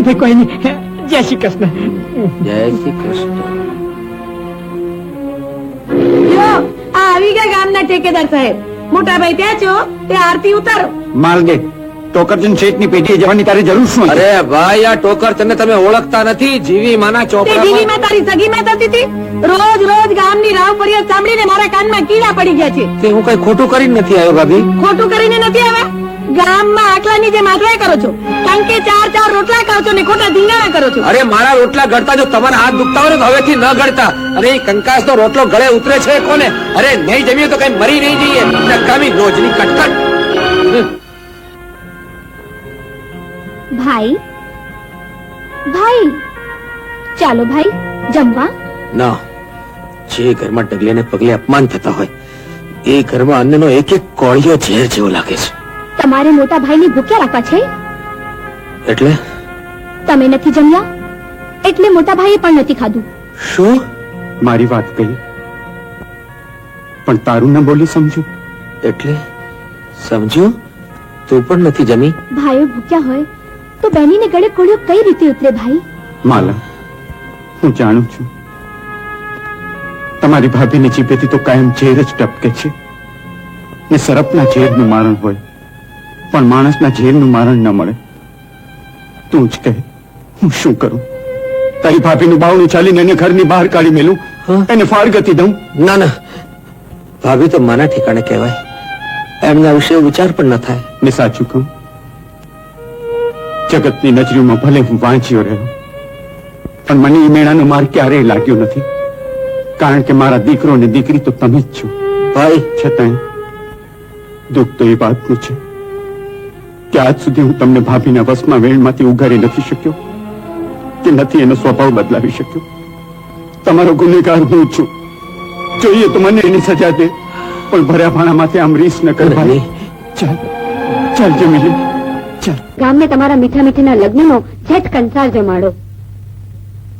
ભાઈ કોઈ નહીં. જય શ્રી કૃષ્ણ. જય શ્રી કૃષ્ણ. આ આવી ગયા ગામના ઠેકેદાર સાહેબ. મોટા ભાઈ ત્યાં છો તે આરતી ઉતારો. માલદે ટોકરચંદ શેઠની પેઢીએ જવાની તારી જરૂર શું? અરે ભાઈ, આ ટોકરચંદને તમે ઓળખતા નથી? જીવી માના તે ચોપડા. જીવીમાં તારી સગીમાં થતી હતી. રોજ રોજ ગામની રાવ ફરિયાદ સાંભળીને મારા કાનમાં કીડા પડી ગયા છે. તે હું કઈ ખોટું કરીને નથી આવ્યો ભાભી. ખોટું કરીને નથી આવ્યા. ગામમાં આટલાની જેમ આટલા કરો છો. કારણ કે ચાર ચાર રોટલા ખાવ છો ને ખોટા ધીંગાણા કરો છો. અરે મારા રોટલા ગળતા જો તમારા હાથ દુખતા હોય ને તો હવેથી ન ગળતા. અરે એ કંકાસ નો રોટલો ગળે ઉતરે છે કોને? અરે નહીં જમીએ તો કઈ મરી નહીં જઈએ. નકામી રોજની કટકટ. ભાઈ ભાઈ ચાલો ભાઈ જમવા. ના, જે ઘરમાં ડગલે પગલે અપમાન થતા હોય એ ઘરમાં અન્નનો એક એક કોળિયો ઝેર જેવો લાગે છે. તમારે મોટા ભાઈને ભૂખ્યા રાખવા છે એટલે તમે નથી જમ્યા એટલે મોટા ભાઈએ પણ નથી ખાધું. શું? મારી વાત કહી પણ તારું ન બોલી સમજુ એટલે સમજ્યો? તું પણ નથી જમી? ભાઈઓ ભૂખ્યા હોય તો બહેનીને ગળે કોળિયો કઈ રીતે ઉતરે ભાઈ? માલા, હું જાણું છું તમારી ભાભીની જીભેથી તો કાયમ ઝેર જ ટપકે છે ને સરપના ઝેરનું મારણ હોય પણ માણસના ઝેરનું મારણ ન મળે. તું જ કહે હું શું કરું? તારી ભાભીનું બાવણું ચાલીને એને ઘરની બહાર કાઢી મેલું, એને ફાળગતી દઉં? ના ના, ભાભી તો માના ઠેકાણે કહેવાય. એમના વિશે વિચાર પણ ન થાય. ને સાચું કહું, જગતની નજરીઓમાં ભલે હું વાંચ્યો રહ્યો પણ મને એ મેળાનો માર ક્યારેય લાગ્યો નથી. કારણ કે મારા દીકરો ને દીકરી તો તમે જ છો ભાઈ. છતાંય દુઃખ તો એ વાતનું છે કે આજ સુધી હું તમને ભાભીના વશમાં વેણમાંથી ઉગારી નથી શક્યો કે નથી એનો સ્વભાવ બદલાવી શક્યો. તમારો ગુનેગાર હું છું. જોઈએ તો મને એની સજા દે પણ ભર્યા ભાણામાંથી આમ રીસ ન કરવાની. ચાલ ચાલ જમી લે. ગામને તમારા મીઠા મીઠીના લગ્નનો જેઠ કંસાર જમાડો.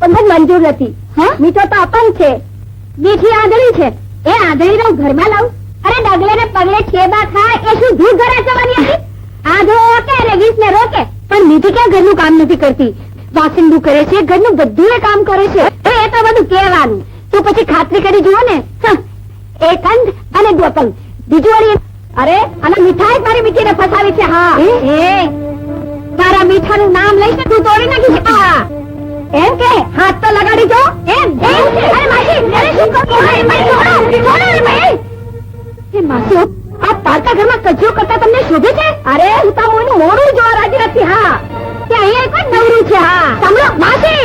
પણ મને મંજૂર નથી. મીઠો તો અપંગ છે, મીઠી આંધળી છે. એ આંધળી હું ઘરમાં લાવું? અરે ડગલે ને પગલે ઠેબા ખાય એ શું ધૂળ ઘરે જવાની હતી? આંધળો ઓકે અને વીસ ને રોકે પણ મીઠી ક્યાં ઘરનું કામ નથી કરતી. વાસણ કરે છે, ઘરનું બધું કામ કરે છે. તો એ તો બધું કહેવાનું. તો પછી ખાતરી કરી જુઓ ને. એક અંધ અને દોપંગ બીજું વળી. અરે અને મીઠાઈ મારી મીઠીને ફસાવી છે. હા તારા મીઠાનું નામ લઈને તું તોડી નાખી છે. એમ કે હાથ તો લગાડી જો. એમ અરે માસી, અરે શું કરું? માસી, આ પારકા ઘરમાં કચરો કરતા તમને શોભે છે? અરે હું તો એનું મોડું જોવા રાજી નથી. હા કે અહીંયા કોઈ નવરું છે. હા સાંભળો માસી,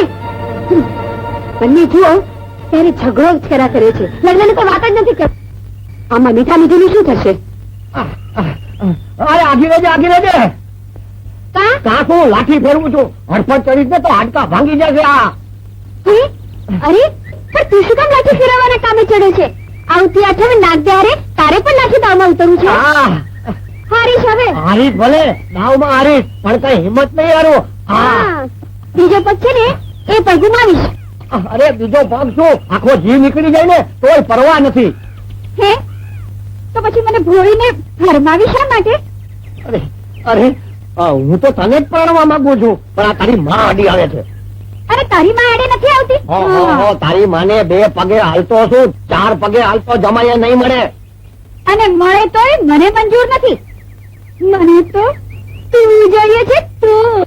બંને જુઓ ત્યારે ઝઘડો જ કર્યા કરે છે. લગ્નની તો વાત જ નથી કરતી. આમાં મીઠા મીઠું શું થશે? અરે આગી રહેજે, આગી રહેજે. કાં હું લાઠી ફેરવું છું, હડફટ ચડીને તો હાડકા ભાંગી જશે. આ અરે પણ તું શું કામ લાઠી ફેરવવાના કામે ચડે છે? આવતી આઠમે નાગ દે. તારે પણ લાઠી દાવમાં ઉતરવું છે? હારીશ હવે. હારીશ ભલે, દાવમાં હારીશ પણ કઈ હિંમત નહીં હારું. બીજો પગ છે ને એ પગ ગુમાવીશ. અરે બીજો પગ શું, આખો જીવ નીકળી જાય ને તોય પરવા નથી. હે તો પછી મને ભોળીને ફરમાવી શા માટે? અરે અરે હું તો તને જ પરણવા માંગુ છું પણ આ તારી માં અડી આવે છે. અરે તારી માં આડે નથી આવતી. તારી માને 2 પગે હાલતો છું, 4 પગે હાલતો જમાય નહીં મળે. અને મળે તોય મને મંજૂર નથી. મને તો તું જોઈએ છે, તું.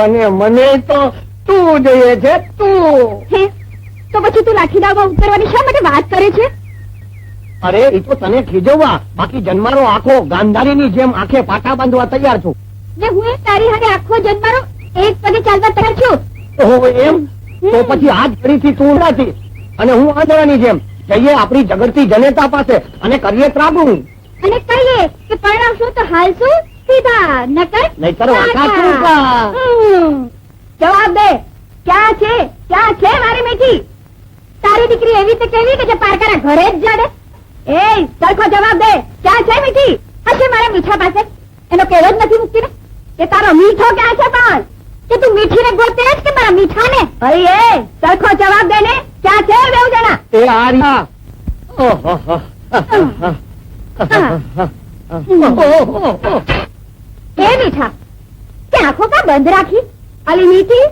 અને મને તો તું જોઈએ છે, તું. હે તો પછી તું લાઠી દાવમાં ઉતરવાની શા માટે વાત કરે છે? અરે એ તો તને ખીજવવા, બાકી જન્મારો આખો ગાંધારીની જેમ આંખે પાટા બાંધવા તૈયાર છું. ને હું તારી હારે આખો જન્મારો એક પગે ચાલવા તૈયાર છું. ઓહો એમ? તો પછી આજ ફરીથી તું નથી અને હું આંધળાની જેમ જઈએ આપણી જગતથી જનેતા પાસે અને કરીએ ત્રાગું. અને કહીએ કે પરણાવશું તો હાલશું સીધા, નહીતર વાંકા ચૂકા. જવાબ દે, ક્યાં છે મારી મીઠી? તારી દીકરી એવી તો કેવી કે જે પારકાના ઘરે જ જાડે? એ સરખો જવાબ દે, ક્યાં છે મીઠી? હશે મારા મીઠા પાસે. એનો કેવો જ નથી મૂકતી ને કે તારો મીઠો ક્યાં છે? પણ કે તું મીઠીને ગોતે જ કે મારા મીઠાને? અરે એ સરખો જવાબ દે ને, ક્યાં છે બેઉ જણા? એ આર્યા એ મીઠા કે આંખો કા બંધ રાખી? અલી મીઠી,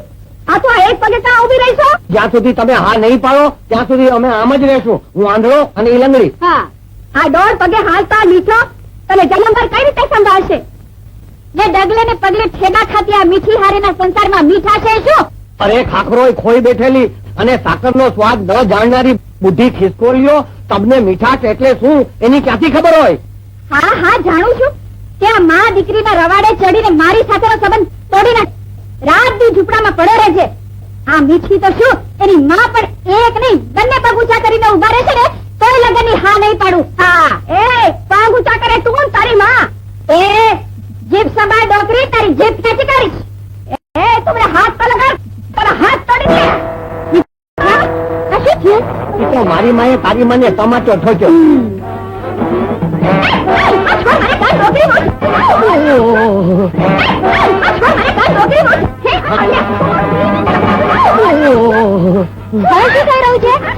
આ તો આ એક પગે ત્યાં ઉભી રહીશો? જ્યાં સુધી તમે હા નહીં પાડો ત્યાં સુધી અમે આમ જ રહેશું. હું આંધળો અને ઈ લંગડી. હા, આ દોઢ પગે હાલતા મીઠો તને જન્મભર કઈ રીતે સંભાળશે? ને ડગલે ને પગલે ઠેડા ખાતી આ મીઠી હારેના સંસારમાં મીઠા છે શું? અરે ખાખરોય ખોઈ બેઠેલી અને સાકરનો સ્વાદ ન જાણનારી બુદ્ધિ ખિસકોલીઓ, તમને મીઠાશ એટલે શું એની ક્યાંથી ખબર હોય? હા હા જાણું છું કે આ મા દીકરીના રવાડે ચડીને મારી સાથેનો સંબંધ તોડીને રાત દી ઝૂંપડામાં પડે રહે છે. આ મીઠી તો શું એની માં પણ એક નહીં બંને પગ ઊંચા કરીને ઉભા રહે છે ને તોય લગનની હા નહીં પાડું. હા, એ પગ ઊંચા કરે તું ને તારી માં. એ જીભ સંભાળ ડોકરી, તારી જીભ ખેંચી કાઢીશ. એ તું મને હાથ પર લગાડ, તારા હાથ તોડી દે. આ શું થયું? ઈ તો મારી માએ તારી માને તમાચો ઠોક્યો.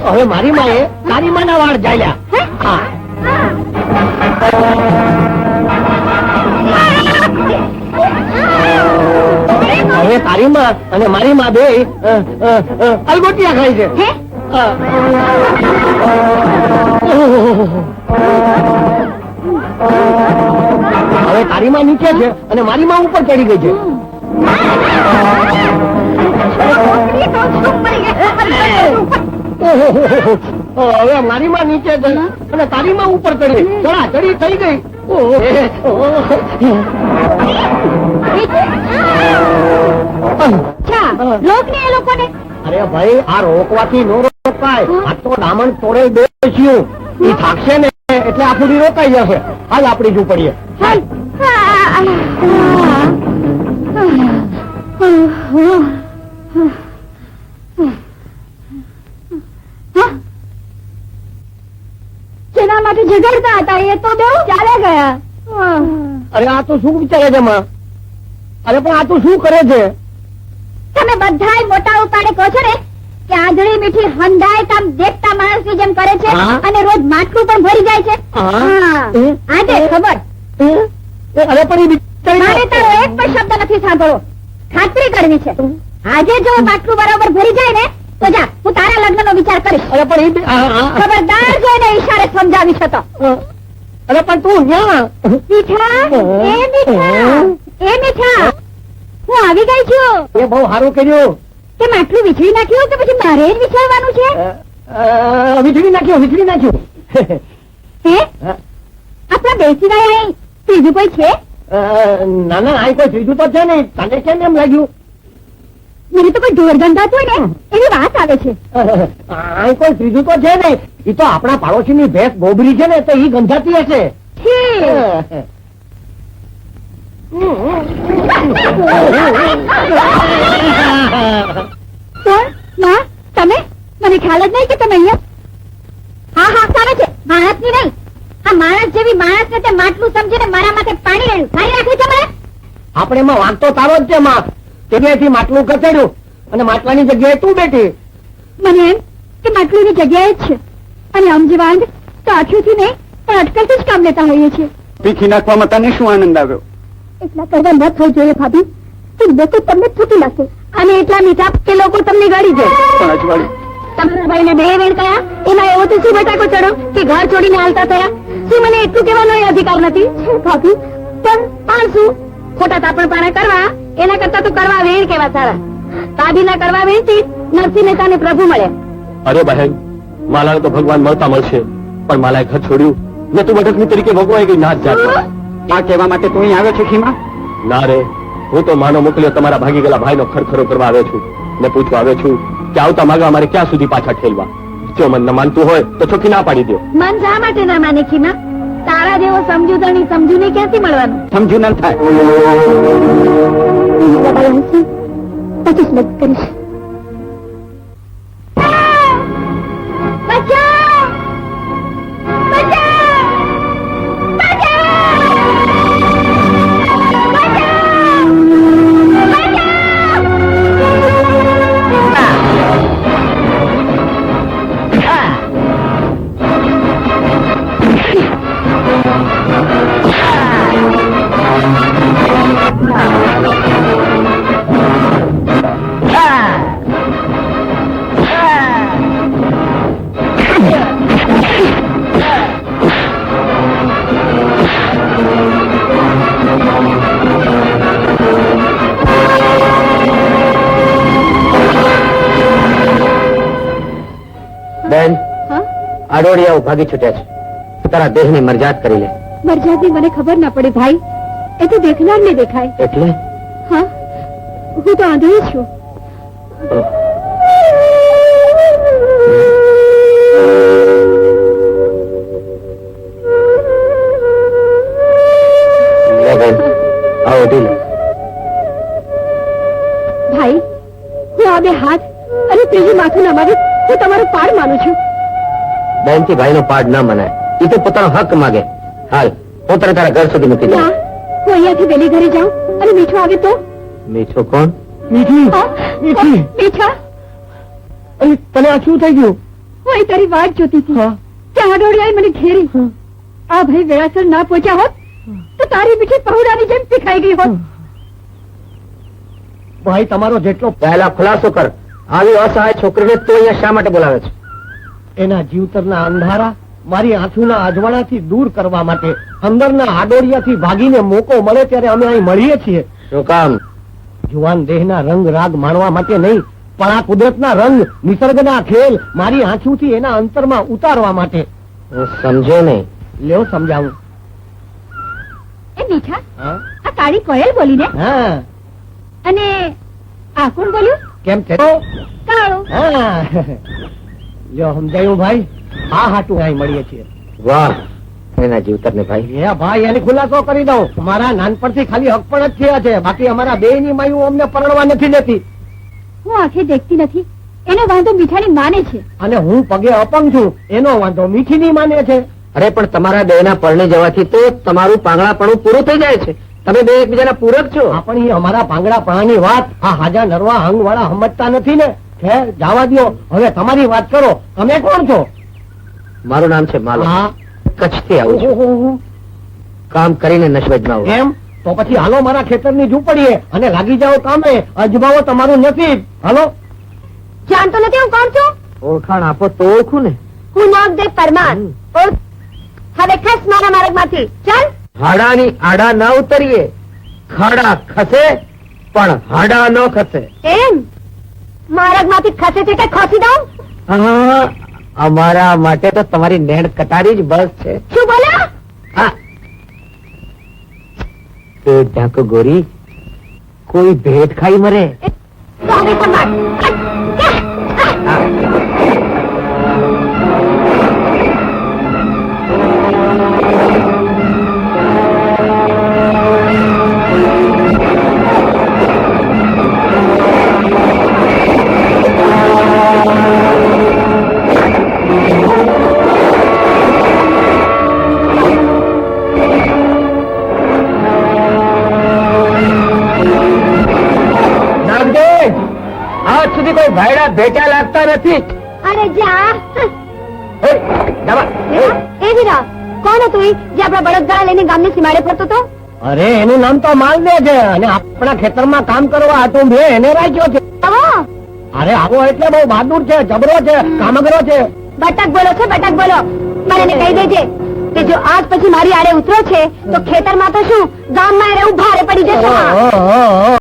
હવે મારી માએ તારી માના વાળ જાળ્યા. હા, હવે તારી માં અને મારી માં બે અલગોટિયા ખાય છે. હવે તારી માં નીચે છે અને મારી માં ઉપર ચડી ગઈ છે. હવે મારી માં નીચે છે અને તારી માં ઉપર ચડી ચડા ચડી થઈ ગઈ. લોકને એ લોકોને અરે ભાઈ, આ રોકવાથી નો રોકાય. આ તો દામણ તોડે બેસ્યું. ઈ થાકશે ને એટલે આ પૂરી રોકાઈ જશે. હાલ આપડી જ ઉપડીએ. ચાલ. જેના માટે ઝઘડતા હતા એ તો બેઉ ચાલે ગયા. અરે આ તો શું વિચારે છે માં? અરે પણ આ તો શું કરે છે? તમે બધાય મોટા ઉપાડે કહો છો ને કે આંધળી મીઠી હંધાય કામ દેખતા માણસની જેમ કરે છે હા. અને રોજ માટલું પણ ભરી જાય છે. હા. હા, આજે ખબર. અરે પણ ઈ બિચારી મારે તારો એક પણ શબ્દ નથી સાંભળવો. ખાતરી કરવી છે. આજે જો માટલું બરોબર ભરી જાય ને તો જા, હું તારા લગ્નનો વિચાર કરીશ. અરે પણ ઈ ખબરદાર જોઈને ઈશારે સમજાવી છે તો. અરે પણ તું ન્યા મીઠા, એ મીઠા, એ મીઠા, હું આવી ગઈ છું. એ બહુ સારું કર્યું. તે માટલું વીછળી નાખ્યું કે પછી મારે જ વિચારવાનું છે? વીજળી નાખ્યું, વીજળી નાખ્યું. હે, આપણા બેસીવાય અહીં ત્રીજું કોઈ છે? ના ના, આ કોઈ ત્રીજું તો છે નહીં. તને કેમ એમ લાગ્યું? મને તો કોઈ ઢોર ગંધાતું હોય ને એવી વાત આવે છે. આ કોઈ ત્રીજું તો છે નહીં. ઈ તો આપણા પાડોશીની ભેંસ ગોબરી છે ને તો ઈ ગંધાતી હશે. છે. કોણ? માં, તમે? મને ખ્યાલ જ નહીં કે તમે અહીંયા. હા હા, સામે છે. માણસની નહીં. આ માણસ જેવી માણસ ને તે માટલું સમજીને મારા માથે પાણી રેડ્યું. મારી રાખ્યું છે મને. આપણે એમાં વાંધો તારો જ છે માં. જગ્યાએથી માટલું કચડ્યું અને માટલાની જગ્યાએ તું બેઠી. મને એમ કે માટલુંની જગ્યાએ જ છે અને આમ જે વાંધ તો આઠુંથી નહીં પણ અટકલથી જ કામ લેતા હોઈએ છીએ. પીખી નાખવામાં તને શું આનંદ આવ્યો? એટલા કરવા ન થવું જોઈએ ભાભી. તો લોકો તમને થૂકી લાગશે અને એટલા મીઠા કે લોકો તમને ગાડી જાય. પણ અજવાળી, તમારા ભાઈને બે વેણ કયા એમાં એવો તો શું બટાકો ચડો કે ઘર છોડીને હાલતા થયા? શું મને એટલું કહેવાનો અધિકાર નથી? ભાભી પણ શું ખોટા તાપણ પાણા કરવા એના કરતા તો કરવા વેણ કેવા સારા. ભાભીના કરવા વેણથી નરસિંહ મહેતાને પ્રભુ મળે. અરે બહેન, માલાને તો ભગવાન મળતા મળશે, પણ માલાએ ઘર છોડ્યું ને તું બટકની તરીકે ભોગવાઈ ગઈ નાથ જાતમાં. આ કહેવા માટે તું અહીં આવ્યો છે ખીમા? ના રે, હું તો માનો મોકલ્યો તમારા ભાગી ગયેલા ભાઈનો ખરખરો કરવા આવ્યો છું ને પૂછવા આવ્યો છું કે આવતા માગા અમારે ક્યાં સુધી પાછા ઠેલવા. જો મન ન માનતું હોય તો ચોખ્ખી ના પાડી દો. મન શા માટે ના માને ખીમા? તારા જેવો સમજુદાણી સમજુને ક્યાંથી મળવાનું? સમજુ ન થાય. પછી જ મદદ કરીશ. બચાવ! બચાવ! હાડોડિયાઓ ભાગી છૂટ્યા છે તારા દેહની મરજાત કરી લે. મરજાદની મને ખબર ના પડે ભાઈ, એ તો દેખનાર ને દેખાય. એટલે હા, હું તો આંધળી છું. લે બેન, આવો ઢીલો. ભાઈ, હું આ બે હાથ અને ત્રીજું માથું નમાવી હું તમારો પાડ માનું છું. બેનથી ભાઈનો પાડ ના મનાય. એ તો પોતાનો હક માગે. હાલ, હું તને તારા ઘર સુધી મૂકી ના, દઉં. હું અહીંયાથી વેલી ઘરે જાઉં અને મીઠું આવે તો? મીઠો કોણ? મીઠી હા? મીઠી મીઠા, અરે તને આ શું થઈ ગયું? હું અહીં તારી વાટ જોતી હતી. હા. ત્યાં હાડોડિયાએ મને ઘેરી. આ ભાઈ વેળાસર ના પહોંચ્યા હોત તો તારી મીઠી પહોળાની જેમ પીખાઈ ગઈ હોત. ભાઈ તમારો જેટલો પહેલા ખુલાસો કર. આવી અસહાય છોકરીને તું અહીંયા શા માટે બોલાવે છે? એના જીવતરના અંધારા મારી આંખોના અજવાળાથી દૂર કરવા માટે અંદરના આડોડિયાથી ભાગીને મોકો મળે ત્યારે અમે અહીં મળીએ છીએ. શું કામ? જુવાન દેહના રંગ રાગ માણવા માટે નહીં, પણ આ કુદરતના રંગ, નિસર્ગના ખેલ મારી આંખોથી એના અંતરમાં ઉતારવા માટે. હું સમજ્યો નહીં. લ્યો સમજાવું. એ મીઠા, હા? આ કાળી કોયલ બોલી ને? હા, અને આ કોણ બોલ્યું? કેમ છે? કાળો. હા, લ્યો સમજાયું ભાઈ. આ હાટું અહીં મળીએ છીએ. વાહ, એના જીવતરને ભાઈ. એ ભાઈ એની ખુલાસો કરી દઉં. અમારા નાનપણથી ખાલી હક પણ જ થયા છે, બાકી અમારા બે ની માયું અમને પરણવા નથી દેતી. હું આંખે દેખતી નથી, એનો વાંધો મીઠાની માને છે. અને હું પગે અપંગ છું, એનો વાંધો મીઠી ની માને છે. અરે પણ તમારા બેના પરણે જવાથી તો તમારું પાંગળાપણું પૂરું થઈ જાય છે. તમે બે એકબીજાના પૂરક છો. આપણી અમારા પાંગડા પણાની વાત આ હાજા નરવા હંગ વાળા સમજતા નથી ને. ખેર જવા દ્યો, હવે તમારી વાત કરો. તમે કોણ છો? મારું નામ છે માલો. હા. કચ્છથી આવું છું. ઓહોહો. કામ કરીને નશવજમાં આવું. એમ તો પછી હાલો મારા ખેતરની ઝૂંપડીએ અને લાગી જાઓ કામે. અજમાવો તમારું નસીબ. હાલો. જાણતો નથી હું કોણ છું? ઓળખાણ આપો તો ઓળખું ને. હું નાગદેવ પરમાર. હવે ખસ મારા માર્ગમાંથી. ચાલ. હાડાની આડા ન ઉતરીએ. ખાડા ખસે પણ હાડા ન ખસે. એમ માર્ગમાંથી ખસે છે કે ખસી દઉં? હા, અમારા માટે તો તમારી નેણ કટારી જ બસ છે. શું બોલ્યા? હા. એ ઢાંકો ગોરી, કોઈ ભેટ ખાઈ મરે. તો હવે સંભાળ. હા. નાગદેવ, આજ સુધી કોઈ ભાઈડા ભેટ્યા લાગતા નથી. અરે જા. એ, જવા. એ વીરા, કોણ હતું ઈ જે આપણા બળદગાડા લઈને ગામની સીમાડે ફરતો હતો? અરે એનું નામ તો માલદેવ છે અને આપણા ખેતરમાં કામ કરવા હતું મેં એને રાખ્યો છે. આવો. અરે આવો એટલે બહુ બહાદુર છે, જબરો છે, કામગરો છે. બટક બોલો છે, બટક બોલો. પણ એને કહી દેજે કે જો આજ પછી મારી આડે ઉતરો છે તો ખેતરમાં તો શું ગામમાં એને ઉભા રે પડી જશે. ઓહો,